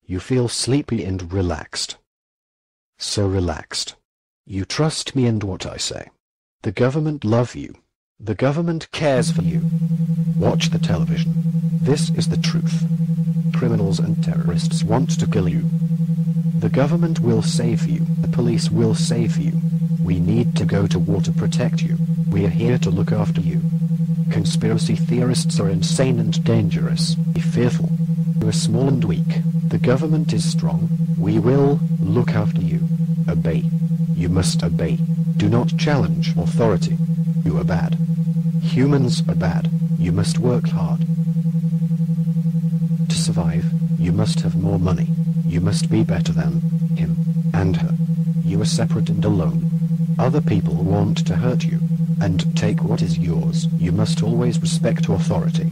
You feel sleepy and relaxed. So relaxed. You trust me and what I say. The government love you. The government cares for you. Watch the television. This is the truth. Criminals and terrorists want to kill you. The government will save you. The police will save you. We need to go to war to protect you. We are here to look after you. Conspiracy theorists are insane and dangerous. Be fearful. You are small and weak. The government is strong. We will look after you. Obey. You must obey. Do not challenge authority. You are bad. Humans are bad. You must work hard. To survive, you must have more money. You must be better than him and her. You are separate and alone. Other people want to hurt you and take what is yours. You must always respect authority.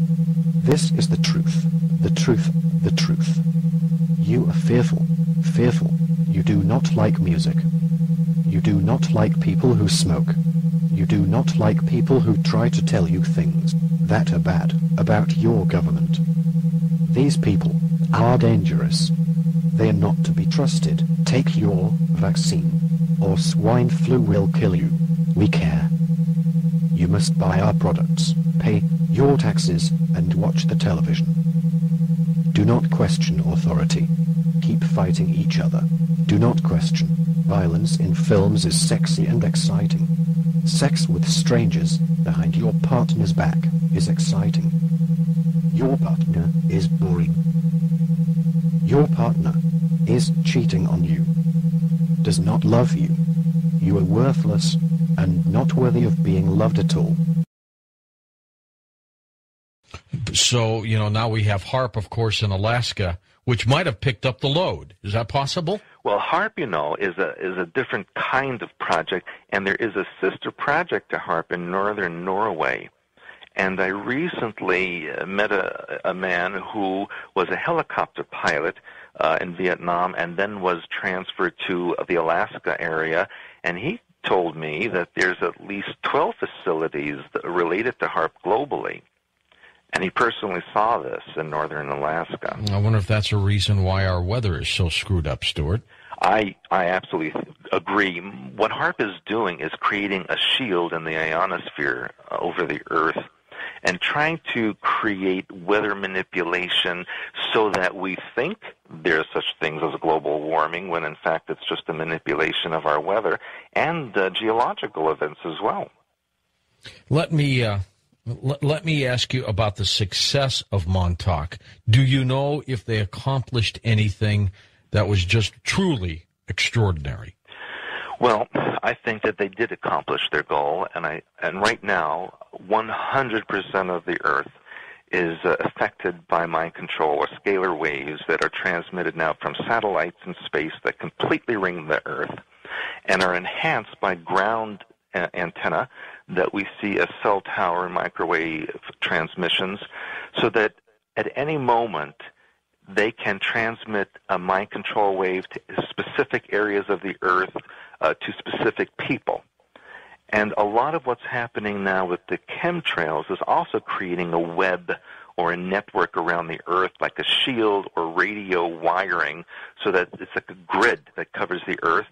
This is the truth. The truth. The truth. You are fearful. Fearful. You do not like music. You do not like people who smoke. You do not like people who try to tell you things that are bad about your government. These people are dangerous. They are not to be trusted. Take your vaccine, or swine flu will kill you. We care. You must buy our products, pay your taxes, and watch the television. Do not question authority. Keep fighting each other. Do not question. Violence in films is sexy and exciting. Sex with strangers behind your partner's back is exciting. Your partner is boring. Your partner is cheating on you. Does not love you. You are worthless and not worthy of being loved at all. So, now we have HAARP, of course, in Alaska, which might have picked up the load. Is that possible? Well, HAARP, is a different kind of project, and there is a sister project to HAARP in northern Norway. And I recently met a man who was a helicopter pilot in Vietnam and then was transferred to the Alaska area, and he told me that there's at least 12 facilities that are related to HAARP globally. And he personally saw this in northern Alaska. I wonder if that's a reason why our weather is so screwed up, Stewart. I absolutely agree. What HAARP is doing is creating a shield in the ionosphere over the Earth and trying to create weather manipulation so that we think there's such things as global warming when in fact it's just a manipulation of our weather and geological events as well. Let me ask you about the success of Montauk. Do you know if they accomplished anything that was just truly extraordinary? Well, I think that they did accomplish their goal, and right now, 100% of the Earth is affected by mind control or scalar waves that are transmitted now from satellites in space that completely ring the Earth and are enhanced by ground antenna that we see as cell tower microwave transmissions, so that at any moment they can transmit a mind control wave to specific areas of the Earth, to specific people. And a lot of what's happening now with the chemtrails is also creating a web or a network around the Earth, like a shield or radio wiring, so that it's like a grid that covers the Earth,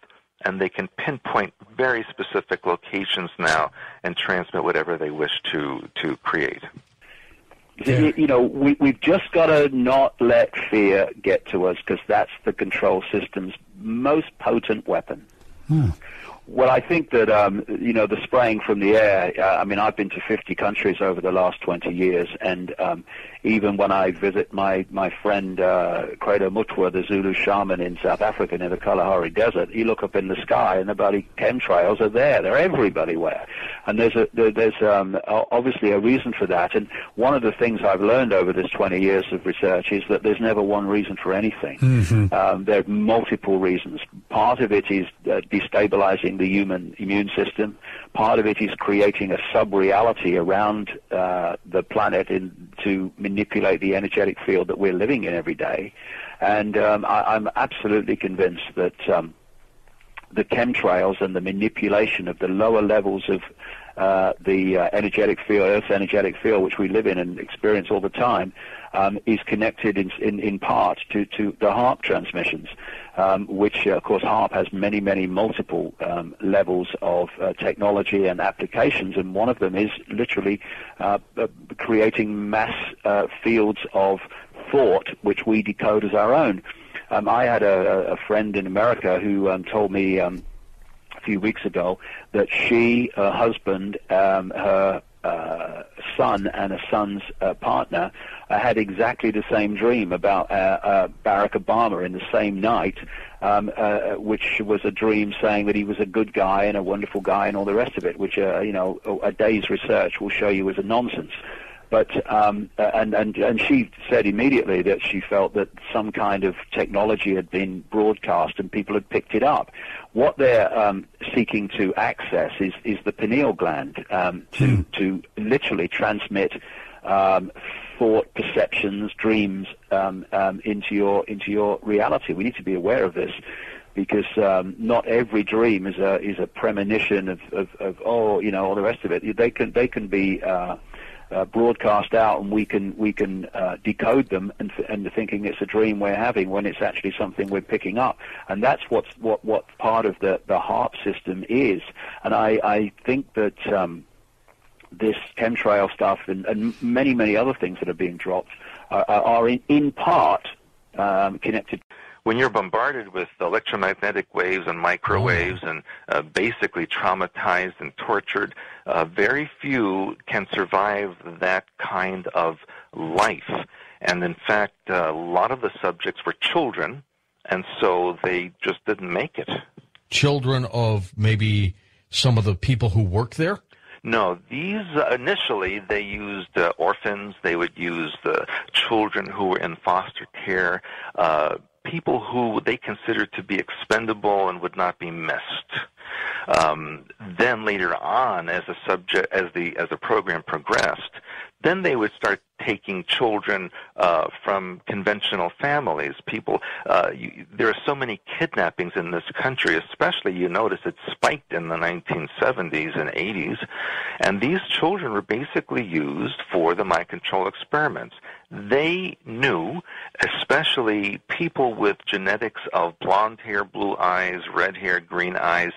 and they can pinpoint very specific locations now and transmit whatever they wish to create. Yeah. We've just got to not let fear get to us, because that's the control system's most potent weapon. Well, I think that, the spraying from the air, I've been to 50 countries over the last 20 years, and even when I visit my friend Credo Mutwa, the Zulu shaman in South Africa near the Kalahari Desert, you look up in the sky and the bloody chemtrails are there. They're everywhere. And there's obviously a reason for that. And one of the things I've learned over this 20 years of research is that there's never one reason for anything. Mm-hmm. There are multiple reasons. Part of it is destabilizing the human immune system. Part of it is creating a sub-reality around the planet to manipulate the energetic field that we're living in every day. And I'm absolutely convinced that the chemtrails and the manipulation of the lower levels of the energetic field, Earth's energetic field, which we live in and experience all the time, is connected in part to the HARP transmissions, which, of course, HARP has many multiple levels of technology and applications, and one of them is literally creating mass fields of thought, which we decode as our own. I had a friend in America who told me a few weeks ago that she, her husband, her son and a son's partner had exactly the same dream about Barack Obama in the same night, which was a dream saying that he was a good guy and a wonderful guy and all the rest of it, which a day's research will show you is a nonsense. But and she said immediately that she felt that some kind of technology had been broadcast and people had picked it up. What they're seeking to access is the pineal gland to literally transmit thought, perceptions, dreams into your reality. We need to be aware of this, because not every dream is a premonition of all the rest of it. They can be broadcast out, and we can decode them and thinking it's a dream we're having when it's actually something we're picking up, and that's what part of the HARP system is. And I think that this chemtrail stuff and many other things that are being dropped are in part connected. When you're bombarded with electromagnetic waves and microwaves and basically traumatized and tortured, very few can survive that kind of life. And in fact, a lot of the subjects were children, and so they just didn't make it. Children of maybe some of the people who work there? No, these initially they used orphans. They would use the children who were in foster care, people who they considered to be expendable and would not be missed. Then later on, as the program progressed, then they would start taking children from conventional families. People, there are so many kidnappings in this country, especially you notice it spiked in the 1970s and 80s, and these children were basically used for the mind control experiments. They knew, especially people with genetics of blonde hair, blue eyes, red hair, green eyes,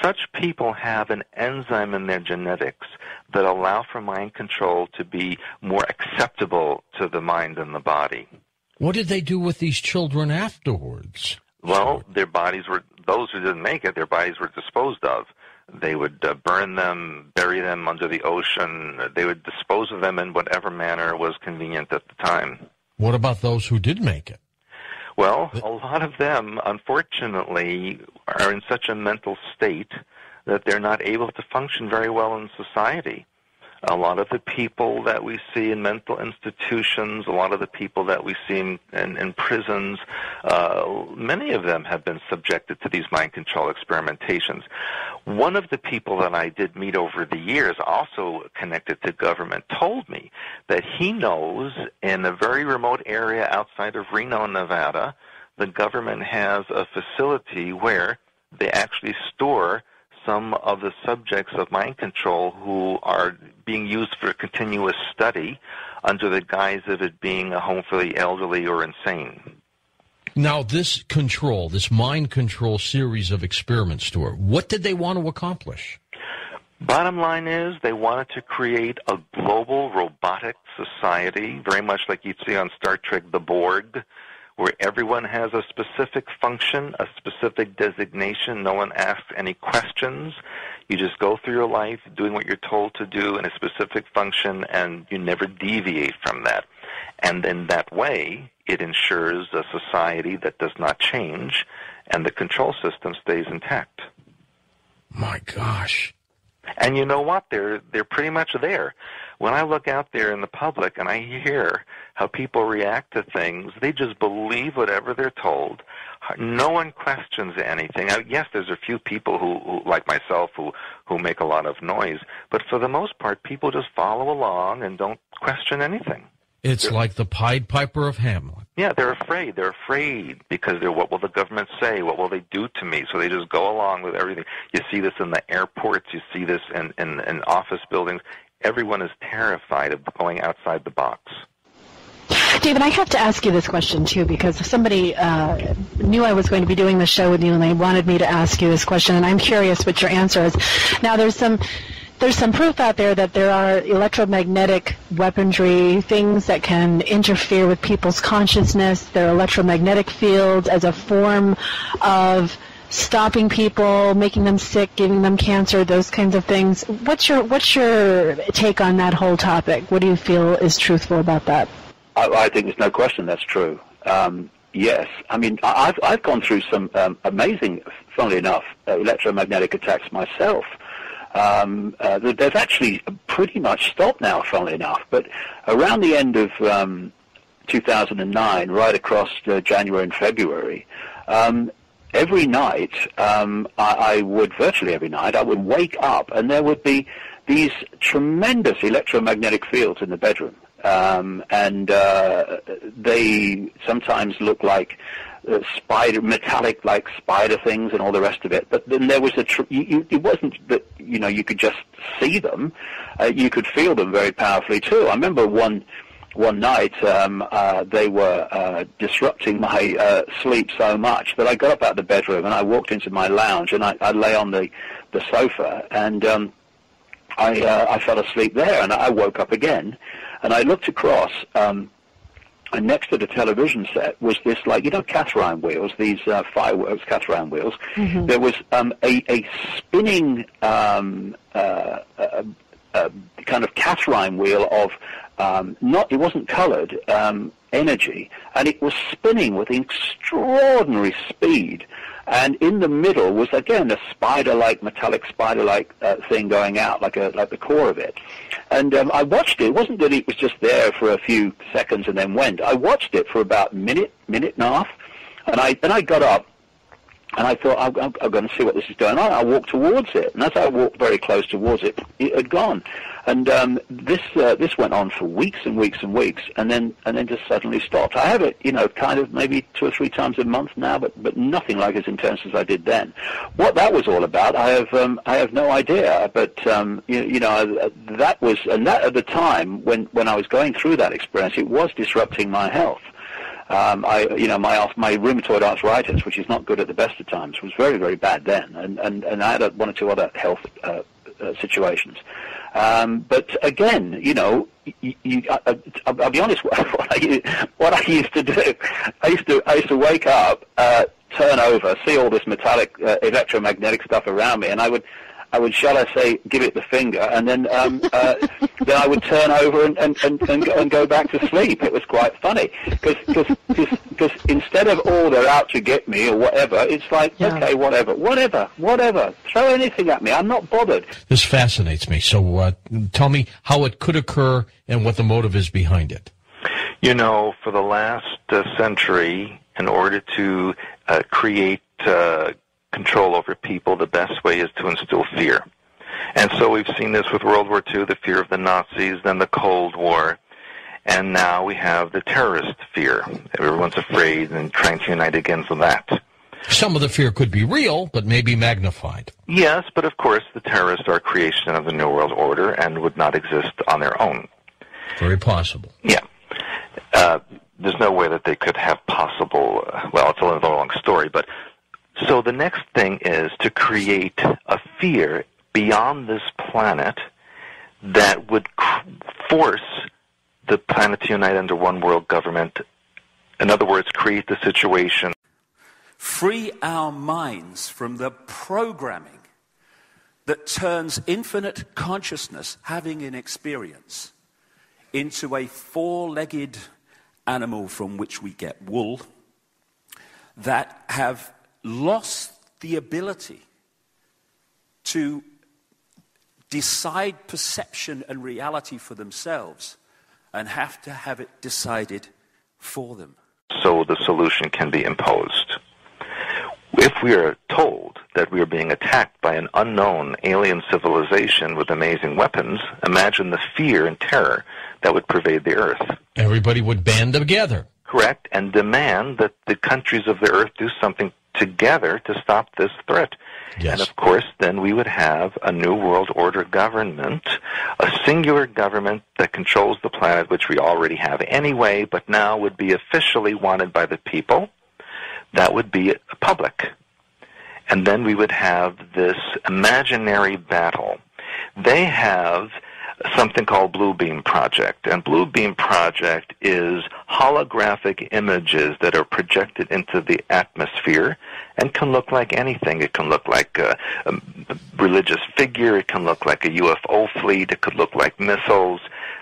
such people have an enzyme in their genetics that allow for mind control to be more acceptable to the mind and the body. What did they do with these children afterwards? Well, their bodies were, those who didn't make it, their bodies were disposed of. They would burn them, bury them under the ocean. They would dispose of them in whatever manner was convenient at the time. What about those who did make it? Well, a lot of them, unfortunately, are in such a mental state that they're not able to function very well in society. A lot of the people that we see in mental institutions, a lot of the people that we see in prisons, many of them have been subjected to these mind control experimentations. One of the people that I did meet over the years, also connected to government, told me that he knows in a very remote area outside of Reno, Nevada, the government has a facility where they actually store some of the subjects of mind control who are being used for continuous study under the guise of it being a home for the elderly or insane. Now, this control, this mind control series of experiments, Stewart, what did they want to accomplish? Bottom line is they wanted to create a global robotic society, very much like you'd see on Star Trek, the Borg, where everyone has a specific function, a specific designation. No one asks any questions. You just go through your life doing what you're told to do in a specific function, and you never deviate from that. And in that way, it ensures a society that does not change, and the control system stays intact. My gosh. And you know what? They're pretty much there. When I look out there in the public and I hear how people react to things, they just believe whatever they're told. No one questions anything. Yes, there's a few people who like myself, who make a lot of noise, but for the most part, people just follow along and don't question anything. It's like the Pied Piper of Hamlet. Yeah, they're afraid. They're afraid because what will the government say? What will they do to me? So they just go along with everything. You see this in the airports. You see this in office buildings. Everyone is terrified of going outside the box. David, I have to ask you this question, too, because somebody knew I was going to be doing this show with you, and they wanted me to ask you this question, and I'm curious what your answer is. Now, there's some proof out there that there are electromagnetic weaponry, things that can interfere with people's consciousness. There are electromagnetic fields as a form of stopping people, making them sick, giving them cancer, those kinds of things. What's your take on that whole topic? What do you feel is truthful about that? I think there's no question that's true. Yes. I mean, I've gone through some amazing, funnily enough, electromagnetic attacks myself. They've actually pretty much stopped now, funnily enough. But around the end of 2009, right across January and February, every night, virtually every night, I would wake up and there would be these tremendous electromagnetic fields in the bedroom. And they sometimes look like metallic, like spider things and all the rest of it. But then there was it wasn't that, you could just see them. You could feel them very powerfully too. I remember one night they were disrupting my sleep so much that I got up out of the bedroom and I walked into my lounge and I lay on the sofa and I fell asleep there and I woke up again. And I looked across, and next to the television set was this, Catherine wheels, these fireworks Catherine wheels. Mm-hmm. There was a spinning kind of Catherine wheel of, it wasn't colored, energy, and it was spinning with extraordinary speed. And in the middle was, again, a metallic spider-like thing going out, like the core of it. And I watched it. It wasn't that it was just there for a few seconds and then went. I watched it for about a minute and a half, and I got up, and I thought, I'm going to see what this is going on. I walked towards it, and as I walked very close towards it, it had gone. And this went on for weeks and weeks and weeks, and then just suddenly stopped. I have it, kind of maybe 2 or 3 times a month now, but nothing like as intense as I did then. What that was all about, I have no idea. But that was, and that at the time when I was going through that experience, it was disrupting my health. My rheumatoid arthritis, which is not good at the best of times, was very, very bad then, and I had 1 or 2 other health situations. But again, I'll be honest. What I used to do, I used to wake up, turn over, see all this metallic, electromagnetic stuff around me, and I would, shall I say, give it the finger, and then then I would turn over and go back to sleep. It was quite funny because instead of they're out to get me or whatever, it's like okay, whatever, throw anything at me. I'm not bothered. This fascinates me. So tell me how it could occur and what the motive is behind it. For the last century, in order to create control over people, the best way is to instill fear. And so we've seen this with World War II, the fear of the Nazis, then the Cold War, and now we have the terrorist fear. Everyone's afraid and trying to unite against that. Some of the fear could be real, but maybe magnified. Yes, but of course the terrorists are a creation of the New World Order and would not exist on their own. Very possible. Yeah. There's no way that they could have possible, it's a little long story, but so the next thing is to create a fear beyond this planet that would force the planet to unite under one world government. In other words, create the situation. Free our minds from the programming that turns infinite consciousness, having an experience, into a 4-legged animal from which we get wool, that have lost the ability to decide perception and reality for themselves and have to have it decided for them. So the solution can be imposed. If we are told that we are being attacked by an unknown alien civilization with amazing weapons, imagine the fear and terror that would pervade the earth. Everybody would band together. Correct, and demand that the countries of the earth do something together to stop this threat. Yes. And of course, then we would have a new world order government, a singular government that controls the planet, which we already have anyway, but now would be officially wanted by the people. That would be public. And then we would have this imaginary battle. They have something called Blue Beam Project. And Blue Beam Project is holographic images that are projected into the atmosphere and can look like anything. It can look like a religious figure. It can look like a UFO fleet. It could look like missiles.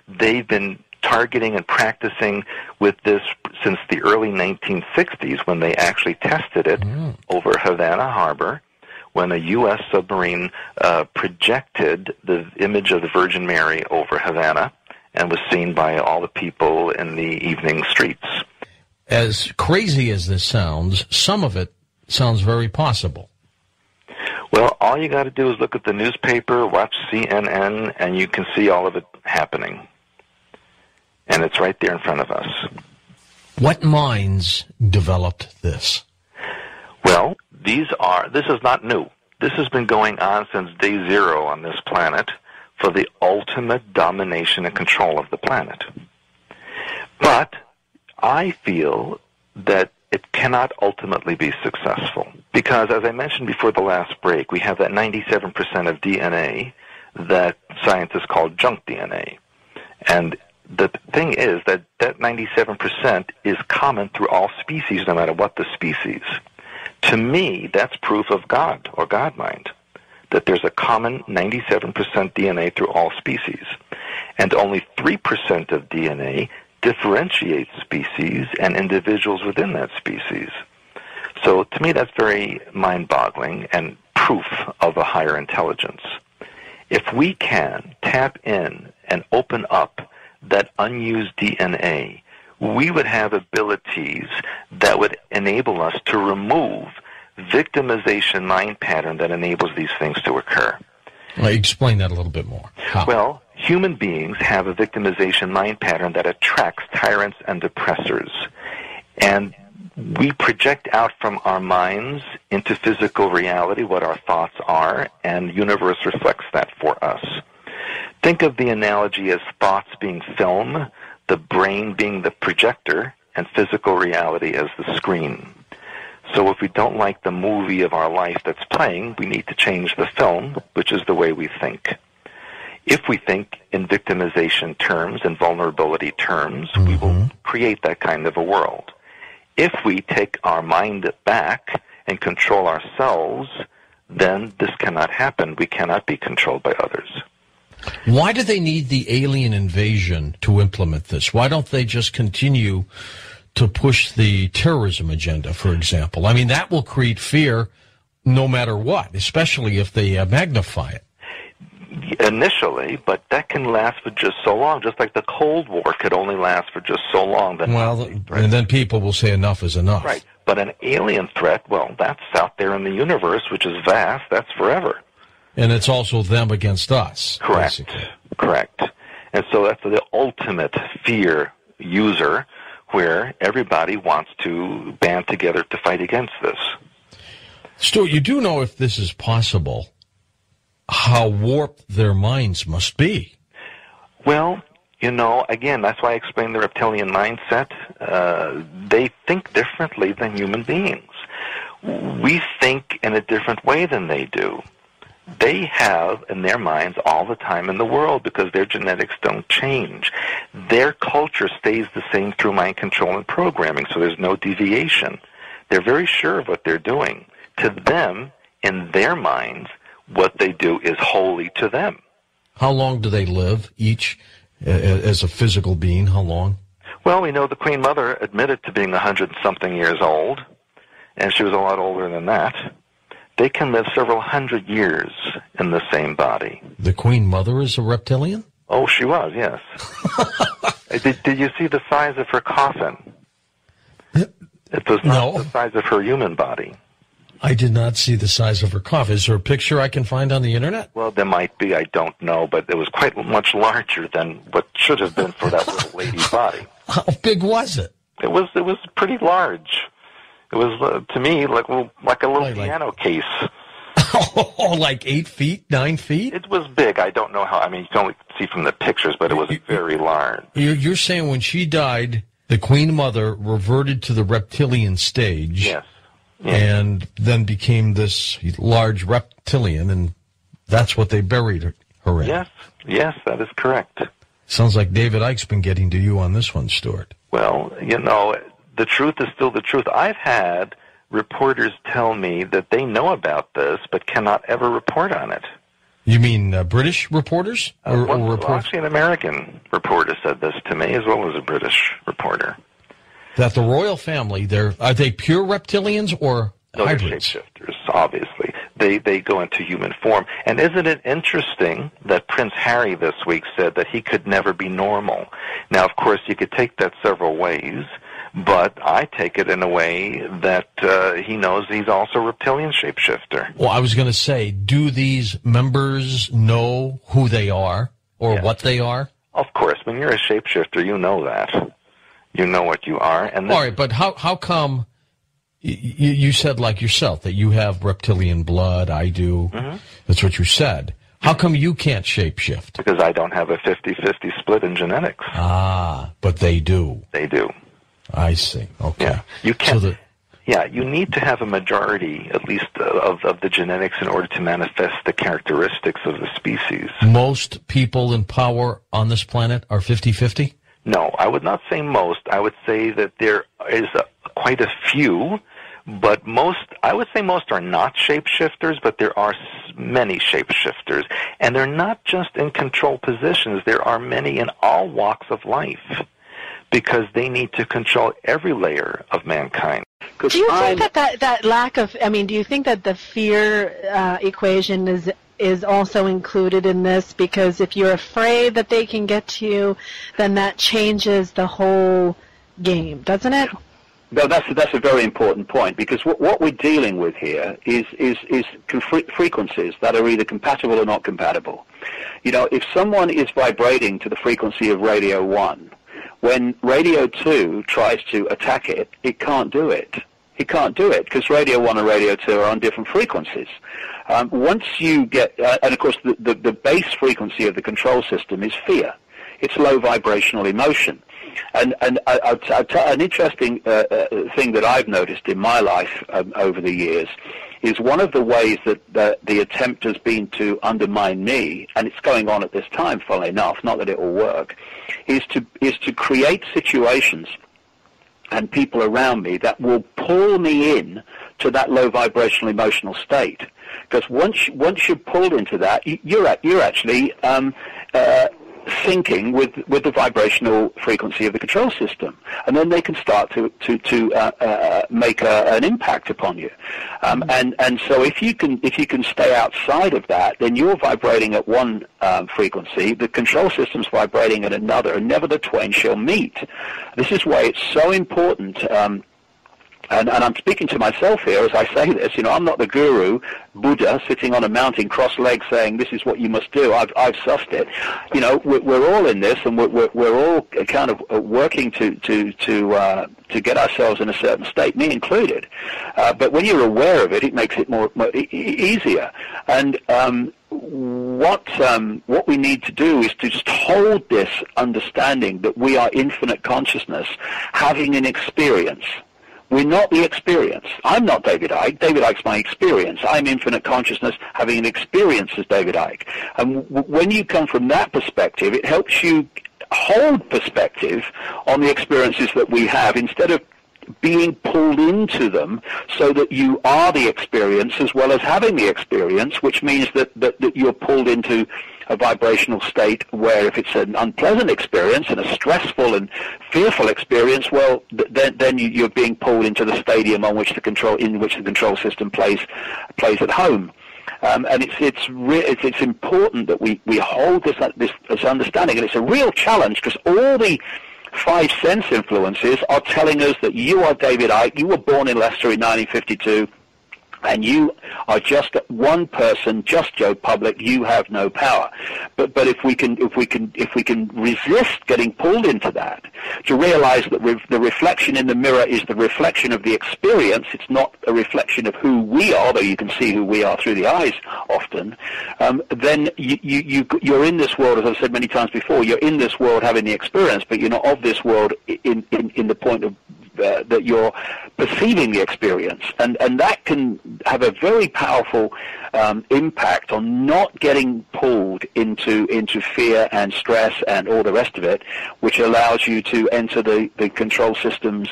They've been targeting and practicing with this since the early 1960s when they actually tested it over Havana Harbor, when a U.S. submarine projected the image of the Virgin Mary over Havana and was seen by all the people in the evening streets. As crazy as this sounds, some of it sounds very possible. Well, all you got to do is look at the newspaper, watch CNN, and you can see all of it happening. And it's right there in front of us. What minds developed this? Well, this is not new. This has been going on since day zero on this planet for the ultimate domination and control of the planet. But I feel that it cannot ultimately be successful because, as I mentioned before the last break, we have that 97% of DNA that scientists call junk DNA. And the thing is that 97% is common through all species, no matter what the species. To me, that's proof of God or God mind, that there's a common 97% DNA through all species. And only 3% of DNA differentiates species and individuals within that species. So to me, that's very mind-boggling and proof of a higher intelligence. If we can tap in and open up that unused DNA, we would have abilities that would enable us to remove victimization mind pattern that enables these things to occur. Well, explain that a little bit more. How? Well, human beings have a victimization mind pattern that attracts tyrants and oppressors. And we project out from our minds into physical reality what our thoughts are, and the universe reflects that for us. Think of the analogy as thoughts being film, the brain being the projector, and physical reality as the screen. So if we don't like the movie of our life that's playing, we need to change the film, which is the way we think. If we think in victimization terms and vulnerability terms, we will create that kind of a world. If we take our mind back and control ourselves, then this cannot happen. We cannot be controlled by others. Why do they need the alien invasion to implement this? Why don't they just continue to push the terrorism agenda, for example? I mean, that will create fear no matter what, especially if they magnify it. Initially, but that can last for just so long, just like the Cold War could only last for just so long. And then people will say enough is enough. Right. But an alien threat, well, that's out there in the universe, which is vast. That's forever. And it's also them against us. Correct. Basically. Correct. And so that's the ultimate fear user, where everybody wants to band together to fight against this. Stuart, you do know, if this is possible, how warped their minds must be. Well, again, that's why I explained the reptilian mindset. They think differently than human beings. We think in a different way than they do. They have in their minds all the time in the world because their genetics don't change. Their culture stays the same through mind control and programming, so there's no deviation. They're very sure of what they're doing. To them, in their minds, what they do is holy to them. How long do they live, each, as a physical being? How long? Well, we know the Queen Mother admitted to being 100-something years old, and she was a lot older than that. They can live several hundred years in the same body. The Queen Mother is a reptilian? Oh, she was, yes. Did you see the size of her coffin? It was not the size of her human body. I did not see the size of her cough. Is there a picture I can find on the internet? Well, there might be. I don't know, but it was quite much larger than what should have been for that little lady's body. How big was it? It was pretty large. It was to me like a little piano case. Oh, like 8 feet, 9 feet? It was big. I don't know how. I mean, you can only see from the pictures, but it was very large. You're saying when she died, the Queen Mother reverted to the reptilian stage. Yes. And then became this large reptilian, and that's what they buried her in. Yes, that is correct. Sounds like David Icke's been getting to you on this one, Stewart. Well, the truth is still the truth. I've had reporters tell me that they know about this but cannot ever report on it. You mean British reporters? Or reporters? Actually, an American reporter said this to me, as well as a British reporter. That the royal family, are they pure reptilians or hybrids? They're shapeshifters, obviously. They go into human form. And isn't it interesting that Prince Harry this week said that he could never be normal? Now, of course, you could take that several ways, but I take it in a way that he knows he's also a reptilian shapeshifter. Well, I was going to say, do these members know who they are or what they are? Of course. When you're a shapeshifter, you know that. You know what you are. And all right, but how come you said like yourself that you have reptilian blood, I do. Mm-hmm. That's what you said. How come you can't shapeshift? Because I don't have a 50-50 split in genetics. Ah, but they do. They do. I see. Okay. Yeah. You can't. You need to have a majority, at least, of the genetics in order to manifest the characteristics of the species. Most people in power on this planet are 50-50? No, I would not say most. I would say that there is quite a few, but I would say most are not shapeshifters, but there are many shapeshifters. And they're not just in control positions. There are many in all walks of life, because they need to control every layer of mankind. Do you think that lack of, do you think that the fear equation is also included in this? Because if you're afraid that they can get to you, then that changes the whole game, doesn't it? No, that's a very important point, because what we're dealing with here is frequencies that are either compatible or not compatible. If someone is vibrating to the frequency of radio 1, when radio 2 tries to attack it, it can't do it. It can't do it because radio 1 and radio 2 are on different frequencies. Once you get, and of course the base frequency of the control system is fear. It's low vibrational emotion. And an interesting thing that I've noticed in my life over the years is one of the ways that the attempt has been to undermine me, and it's going on at this time, funnily enough, not that it will work, is to create situations and people around me that will pull me in to that low vibrational emotional state. Because once you're pulled into that, you're actually syncing with the vibrational frequency of the control system, and then they can start to make an impact upon you. And so if you can stay outside of that, then you're vibrating at one frequency, the control system's vibrating at another, and never the twain shall meet. This is why it's so important. And I'm speaking to myself here as I say this. I'm not the guru, Buddha, sitting on a mountain cross-legged saying, this is what you must do. I've sussed it. We're all in this, and we're all kind of working to get ourselves in a certain state, me included. But when you're aware of it, it makes it more easier. And what we need to do is to just hold this understanding that we are infinite consciousness having an experience. We're not the experience. I'm not David Icke. David Icke's my experience. I'm infinite consciousness having an experience as David Icke. And when you come from that perspective, it helps you hold perspective on the experiences that we have instead of being pulled into them, so that you are the experience as well as having the experience, which means that you're pulled into a vibrational state where if it's an unpleasant experience and a stressful and fearful experience, well, then you're being pulled into the stadium in which the control system plays at home. And it's important that we hold this understanding, and it's a real challenge because all the 5 sense influences are telling us that you are David Icke, you were born in Leicester in 1952, and you are just one person, just Joe Public, you have no power. But if we can resist getting pulled into that, to realize that the reflection in the mirror is the reflection of the experience, it's not a reflection of who we are, though you can see who we are through the eyes often, then you're in this world, as I've said many times before, you're in this world having the experience, but you're not of this world in the point of that you're perceiving the experience, and that can have a very powerful impact on not getting pulled into fear and stress and all the rest of it, which allows you to enter the control system's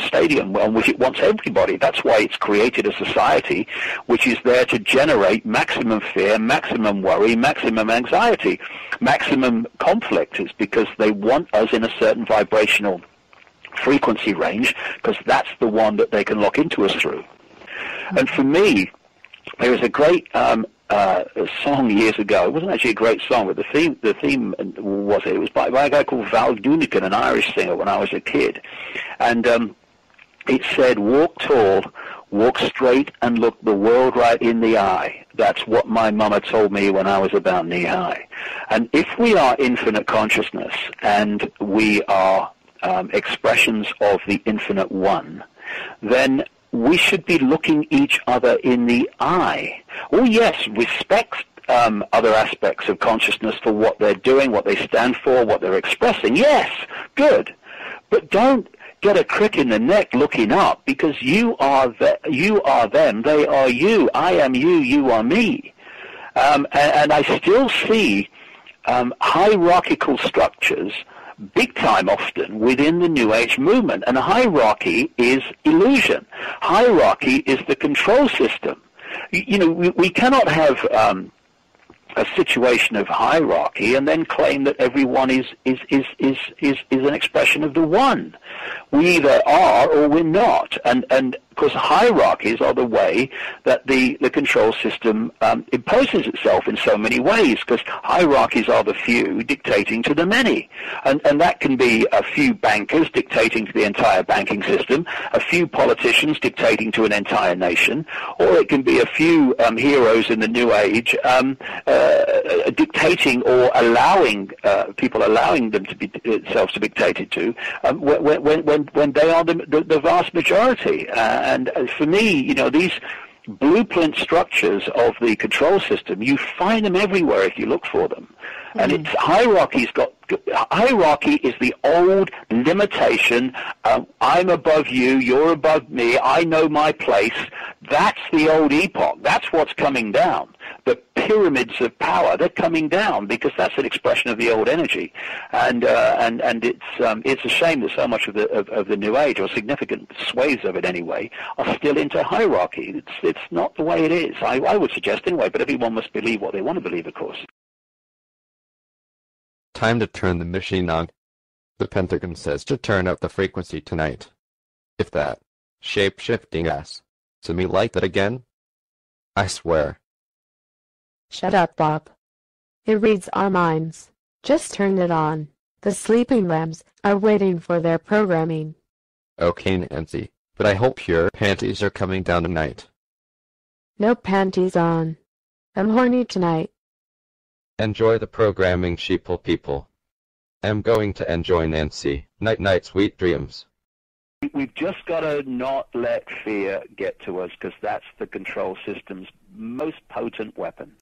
stadium on which it wants everybody. That's why it's created a society which is there to generate maximum fear, maximum worry, maximum anxiety, maximum conflict. It's because they want us in a certain vibrational frequency range, because that's the one that they can lock into us through. And for me, there was a great song years ago. It wasn't actually a great song, but the theme was it was by a guy called Val Doonican, an Irish singer, when I was a kid. And it said, "Walk tall, walk straight, and look the world right in the eye." That's what my mama told me when I was about knee high. And if we are infinite consciousness and we are expressions of the infinite one, then we should be looking each other in the eye. Oh yes, respect other aspects of consciousness for what they're doing, what they stand for, what they're expressing. Yes, good. But don't get a crick in the neck looking up, because you are them, they are you, I am you, you are me. And I still see hierarchical structures big time often within the New Age movement. And hierarchy is illusion. Hierarchy is the control system. We cannot have a situation of hierarchy and then claim that everyone is an expression of the one. We either are or we're not. And of course, hierarchies are the way that the control system imposes itself in so many ways, because hierarchies are the few dictating to the many. And that can be a few bankers dictating to the entire banking system, a few politicians dictating to an entire nation, or it can be a few heroes in the New Age dictating or allowing them to be themselves to be dictated to when they are the vast majority. And for me, these blueprint structures of the control system, you find them everywhere if you look for them. And it's hierarchy is the old limitation. I'm above you, you're above me, I know my place. That's the old epoch. That's what's coming down. The pyramids of power, they're coming down because that's an expression of the old energy. And it's a shame that so much of the New Age, or significant swathes of it anyway, are still into hierarchy. It's not the way it is. I would suggest anyway, but everyone must believe what they want to believe, of course. Time to turn the machine on. The Pentagon says to turn up the frequency tonight. If that shape-shifting ass to me like that again, I swear. Shut up, Bob. It reads our minds. Just turn it on. The sleeping lambs are waiting for their programming. Okay, Nancy, but I hope your panties are coming down tonight. No panties on. I'm horny tonight. Enjoy the programming, sheeple people. I'm going to enjoy Nancy. Night-night, sweet dreams. We've just got to not let fear get to us, because that's the control system's most potent weapon.